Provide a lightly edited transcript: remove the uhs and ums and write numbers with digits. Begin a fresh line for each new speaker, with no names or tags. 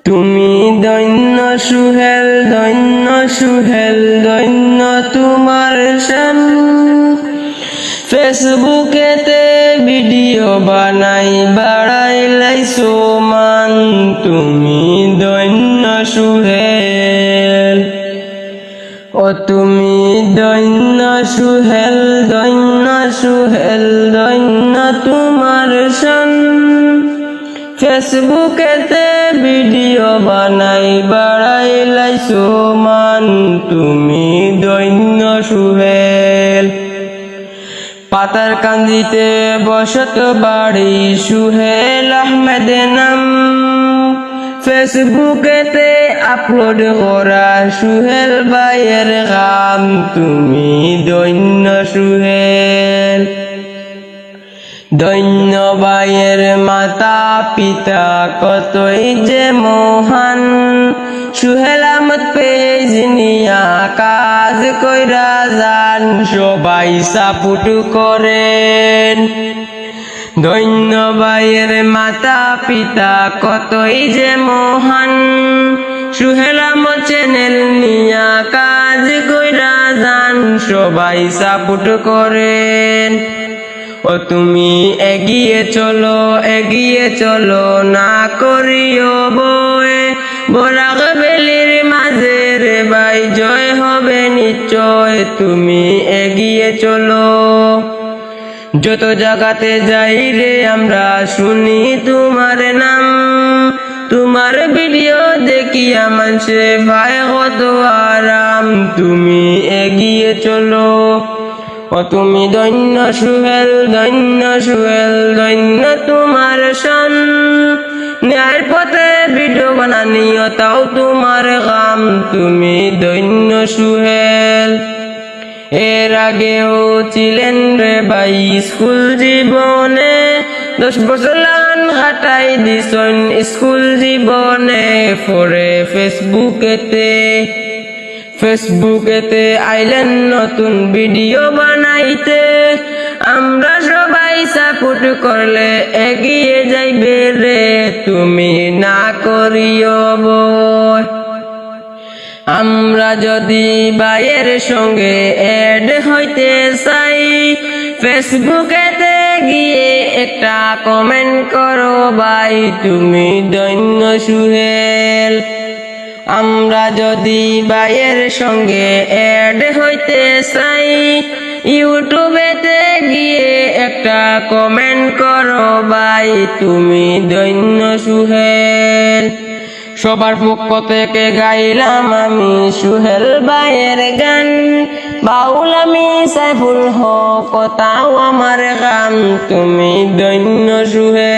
তুমি দৈন্য সুহেল দৈন্য তোমার শান ফেসবুকেতে ভিডিও বানাই বাড়াই লাইছো মান তুমি দৈন্য সুহেল ও তুমি দৈন্য সুহেল দৈন্য তোমার শান ফেসবুকেতে ভিডিও বানাই বাড়াই লাইছো মান তুমি দৈন্য সুহেল পাতার কান্দিতে বসত বাড়ি সুহেল আহমেদ নাম ফেসবুকেতে আপলোড করা সুহেল ভাইয়ের গাম তুমি দৈন্য সুহেল দৈন্য ভাইয়ের মাতা পিতা কতই যে মহান সুহেল আহমদ পেজ নিয়া কাজ কইরা যান সবাই সাপোর্ট করেন দৈন্য ভাইয়ের মাতা পিতা কতই যে মহান সুহেল আহমদ চ্যানেল নিয়া কাজ কইরা যান সবাই সাপোর্ট করেন ও তুমি এগিয়ে চলো না করিও বয়ে বরাক বেলির মাঝে রে ভাই জয় হবে নিশ্চয় তুমি এগিয়ে চলো যত জায়গাতে যাই রে আমরা শুনি তোমার নাম তোমার ভিডিও দেখি মানুষে ভাই কত আরাম তুমি এগিয়ে চলো ও তুমি দৈন্য সুহেল দৈন্য তোমার শান ন্যায়ের পথে ভিডিও বানানিও তাও তোমার কাম তুমি দৈন্য সুহেল এর আগেও ছিলেন রে ভাই স্কুল জীবনে 10 বছর লান কাটাই দিছন স্কুল জীবনে পরে ফেসবুকেতে আইলেন নতুন ভিডিও বানাইতে আমরা সবাই সাপোর্ট করলে এগিয়ে যাইবে রে তুমি না করিও বই আমরা যদি ভাইয়ের সঙ্গে এড হইতে চাই ফেসবুকেতে গিয়ে একটা কমেন্ট করো ভাই তুমি দৈন্য সুহেল আমরা যদি ভাইয়ের সঙ্গে এড হইতে চাই ইউটিউবেতে গিয়ে একটা কমেন্ট করো ভাই তুমি দৈন্য সুহেল সবার পক্ষ থেকে গাইলাম আমি সুহেল ভাইয়ের গান বাউল আমি সাইফুল হক তাও আমার গান তুমি দৈন্য সুহেল।